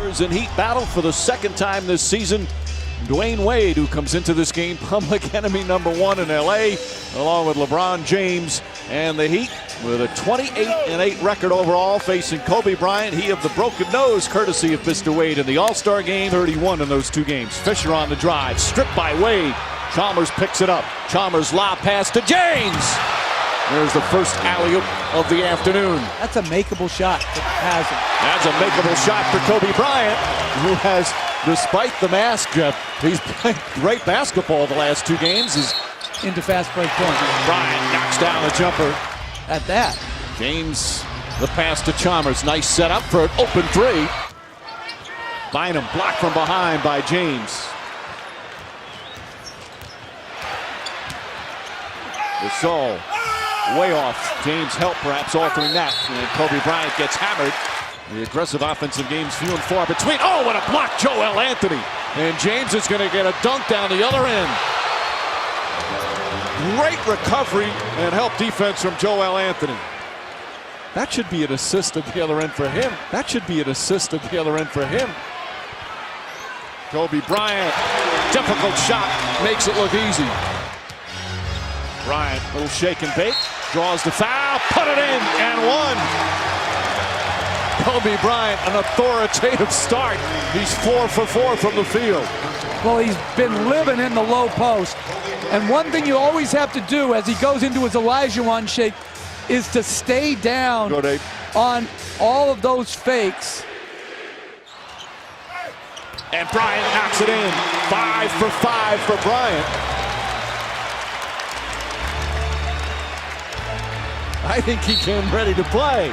Lakers and Heat battle for the second time this season. Dwayne Wade, who comes into this game public enemy #1 in LA, along with LeBron James and the Heat, with a 28-8 record overall, facing Kobe Bryant. He of the broken nose, courtesy of Mr. Wade in the All-Star game. 31 in those two games. Fisher on the drive, stripped by Wade. Chalmers picks it up. Chalmers lob pass to James. There's the first alley-oop of the afternoon. That's a makeable shot for Hazard. That's a makeable shot for Kobe Bryant, who has, despite the mask, he's played great basketball the last two games. He's into fast break point. Bryant knocks down a jumper. At that. James, the pass to Chalmers. Nice setup for an open three. Bynum blocked from behind by James. Gasol way off. James help perhaps altering that. And Kobe Bryant gets hammered. The aggressive offensive game's few and far between. Oh, what a block, Joel Anthony. And James is going to get a dunk down the other end. Great recovery and help defense from Joel Anthony. That should be an assist at the other end for him. That should be an assist at the other end for him. Kobe Bryant, difficult shot, makes it look easy. Bryant, little shake and bake, draws the foul, put it in, and one. Kobe Bryant, an authoritative start. He's 4 for 4 from the field. Well, he's been living in the low post. And one thing you always have to do as he goes into his Elijah shake is to stay down on all of those fakes. And Bryant knocks it in. 5 for 5 for Bryant. I think he came ready to play.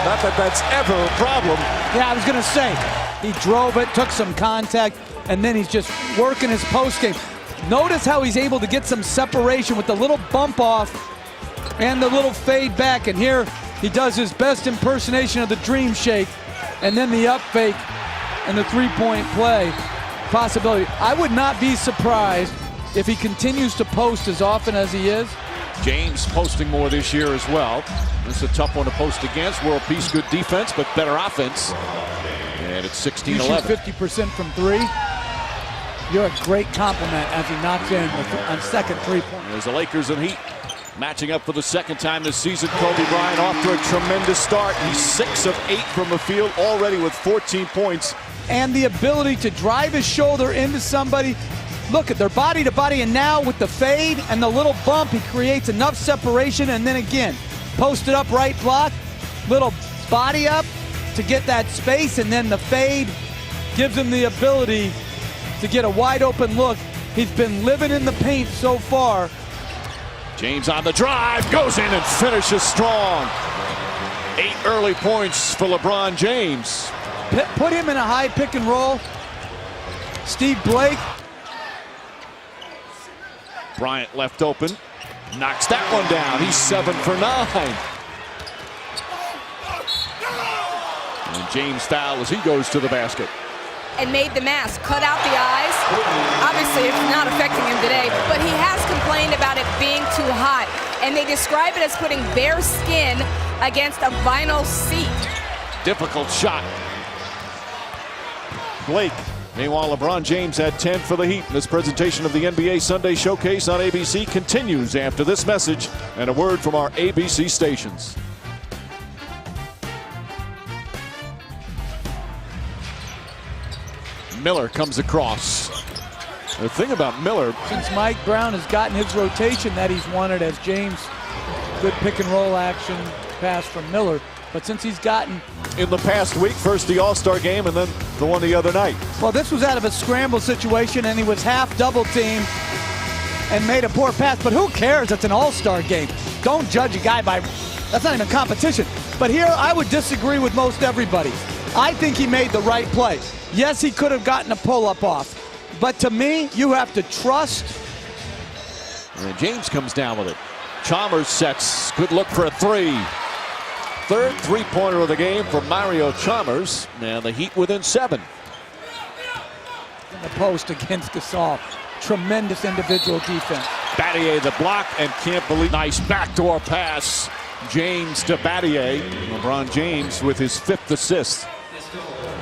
Not that that's ever a problem. Yeah, I was going to say, he drove it, took some contact, and then he's just working his post game. Notice how he's able to get some separation with the little bump off and the little fade back. And here he does his best impersonation of the dream shake, and then the up fake and the three-point play possibility. I would not be surprised if he continues to post as often as he is. James posting more this year as well. This is a tough one to post against. World peace, good defense, but better offense. And it's 16-11. 50% from three. You're a great compliment as he knocks in on second three-point. There's the Lakers and Heat matching up for the second time this season. Kobe Bryant off to a tremendous start. He's 6 of 8 from the field, already with 14 points. And the ability to drive his shoulder into somebody. Look at their body to body, and now with the fade and the little bump, he creates enough separation, and then again, posted up right block, little body up to get that space, and then the fade gives him the ability to get a wide open look. He's been living in the paint so far. James on the drive, goes in and finishes strong. 8 early points for LeBron James. Put him in a high pick and roll. Steve Blake. Bryant left open, knocks that one down. He's 7 for 9. And James foul as he goes to the basket. And made the mask, cut out the eyes. Obviously, it's not affecting him today, but he has complained about it being too hot. And they describe it as putting bare skin against a vinyl seat. Difficult shot. Blake. Meanwhile, LeBron James had 10 for the Heat. This presentation of the NBA Sunday Showcase on ABC continues after this message and a word from our ABC stations. Miller comes across. The thing about Miller, since Mike Brown has gotten his rotation that he's wanted as James, good pick and roll action pass from Miller. But since he's gotten in the past week, first the All-Star game and then the one the other night. Well, this was out of a scramble situation, and he was half double teamed and made a poor pass. But who cares? It's an All-Star game. Don't judge a guy by, that's not even competition. But here I would disagree with most everybody. I think he made the right play. Yes, he could have gotten a pull-up off. But to me, you have to trust. And James comes down with it. Chalmers sets, good look for a three. Third three-pointer of the game from Mario Chalmers. And the Heat within 7. In the post against Gasol. Tremendous individual defense. Battier the block, and can't believe. Nice backdoor pass. James to Battier. LeBron James with his 5th assist.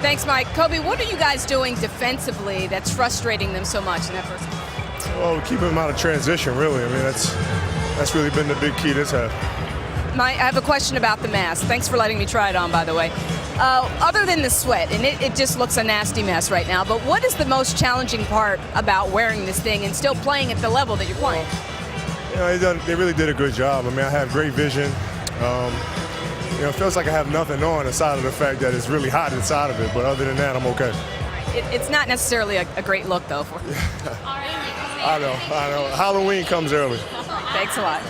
Thanks, Mike. Kobe, what are you guys doing defensively that's frustrating them so much in that first half? Well, keeping them out of transition, really. I mean, that's really been the big key this half. I have a question about the mask. Thanks for letting me try it on, by the way. Other than the sweat, and it just looks a nasty mess right now, but what is the most challenging part about wearing this thing and still playing at the level that you're playing? You know, they really did a good job. I mean, I have great vision. You know, it feels like I have nothing on aside of the fact that it's really hot inside of it, but other than that, I'm okay. It's not necessarily a great look, though. I know. Halloween comes early. Thanks a lot.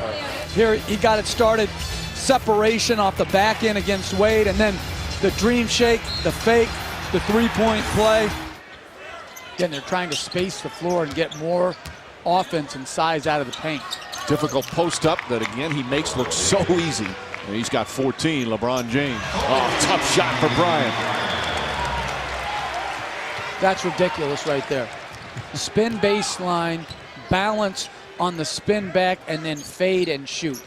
Here he got it started. Separation off the back end against Wade, and then the dream shake, the fake, the three-point play. Again, they're trying to space the floor and get more offense and size out of the paint. Difficult post up that, again, he makes look so easy. And he's got 14, LeBron James. Oh, tough shot for Bryant. That's ridiculous right there. Spin baseline, balance on the spin back, and then fade and shoot.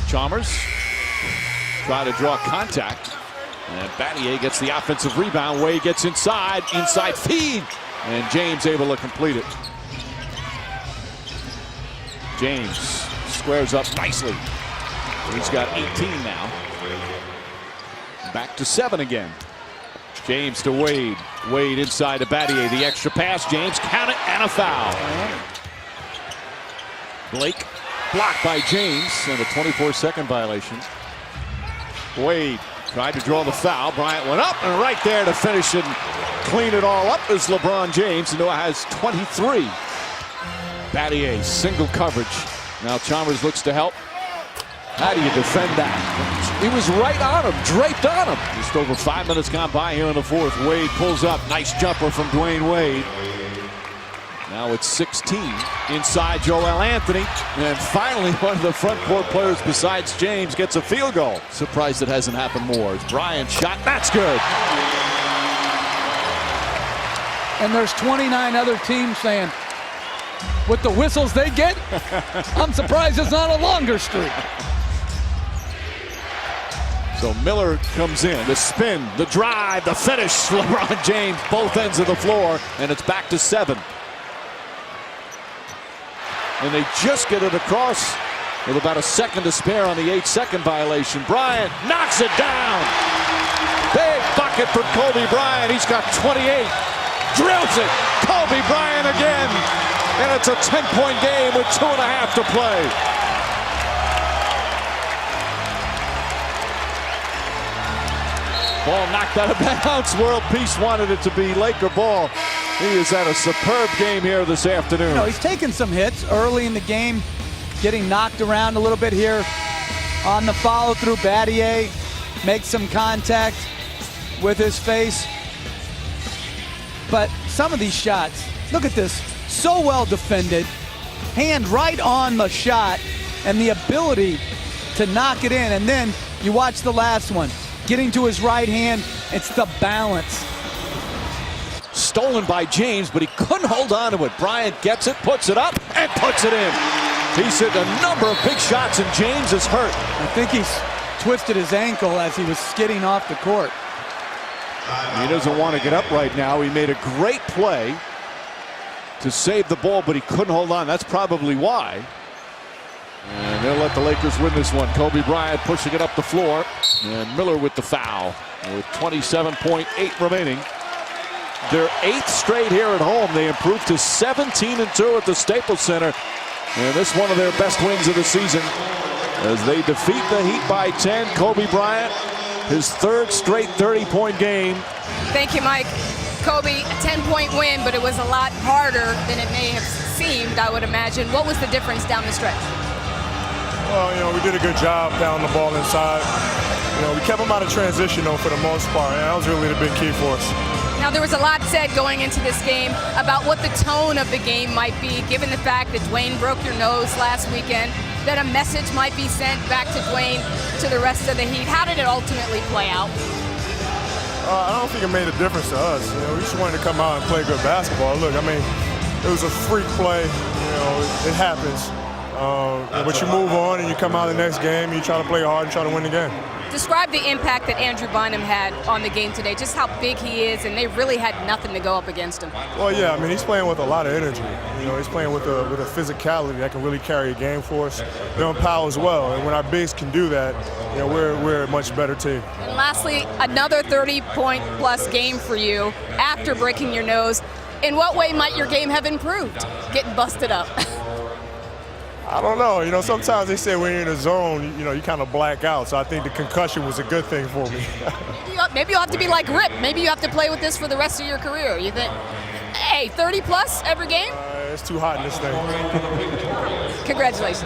Chalmers try to draw contact. And Battier gets the offensive rebound. Wade gets inside feed. And James able to complete it. James squares up nicely. He's got 18 now. Back to 7 again. James to Wade. Wade inside to Battier. The extra pass. James count it and a foul. Blake blocked by James and a 24-second violation. Wade tried to draw the foul. Bryant went up and right there to finish and clean it all up is LeBron James, who now has 23. Battier single coverage. Now Chalmers looks to help. How do you defend that? He was right on him, draped on him. Just over 5 minutes gone by here in the fourth. Wade pulls up. Nice jumper from Dwayne Wade. Now it's 16 inside Joel Anthony. And finally, one of the front court players besides James gets a field goal. Surprised it hasn't happened more. It's Bryant shot. That's good. And there's 29 other teams saying, with the whistles they get, I'm surprised it's not a longer streak. So Miller comes in, the spin, the drive, the finish. LeBron James, both ends of the floor, and it's back to 7. And they just get it across with about a second to spare on the 8-second violation. Bryant knocks it down. Big bucket for Kobe Bryant. He's got 28. Drills it. Kobe Bryant again. And it's a 10-point game with 2.5 to play. Ball knocked out of bounds. World Peace wanted it to be Laker ball. He has had a superb game here this afternoon. You know, he's taken some hits early in the game, getting knocked around a little bit here on the follow through. Battier makes some contact with his face. But some of these shots, look at this, so well defended, hand right on the shot, and the ability to knock it in. And then you watch the last one. Getting to his right hand, it's the balance. Stolen by James, but he couldn't hold on to it. Bryant gets it, puts it up, and puts it in. He's hit a number of big shots, and James is hurt. I think he's twisted his ankle as he was skidding off the court. He doesn't want to get up right now. He made a great play to save the ball, but he couldn't hold on. That's probably why. And they'll let the Lakers win this one. Kobe Bryant pushing it up the floor. And Miller with the foul. With 27.8 remaining. Their 8th straight here at home. They improved to 17-2 at the Staples Center. And this one of their best wins of the season. As they defeat the Heat by 10. Kobe Bryant, his 3rd straight 30-point game. Thank you, Mike. Kobe, a 10-point win, but it was a lot harder than it may have seemed, I would imagine. What was the difference down the stretch? Well, you know, we did a good job pounding the ball inside. You know, we kept them out of transition, though, for the most part. And that was really the big key for us. Now, there was a lot said going into this game about what the tone of the game might be, given the fact that Dwayne broke your nose last weekend, that a message might be sent back to Dwayne to the rest of the Heat. How did it ultimately play out? I don't think it made a difference to us. You know, we just wanted to come out and play good basketball. Look, I mean, it was a freak play. You know, it happens. But you move on and you come out the next game, you try to play hard and try to win the game. Describe the impact that Andrew Bynum had on the game today, just how big he is, and they really had nothing to go up against him. Well, yeah, I mean, he's playing with a lot of energy. He's playing with a physicality that can really carry a game for us. Power as well, and when our bigs can do that, we're a much better team. And lastly, another 30-point-plus game for you after breaking your nose. In what way might your game have improved, getting busted up? I don't know. Sometimes they say when you're in a zone, you kind of black out. So I think the concussion was a good thing for me. Maybe you'll have to be like Rip. Maybe you have to play with this for the rest of your career. You think, hey, 30-plus every game? It's too hot in this thing. Congratulations.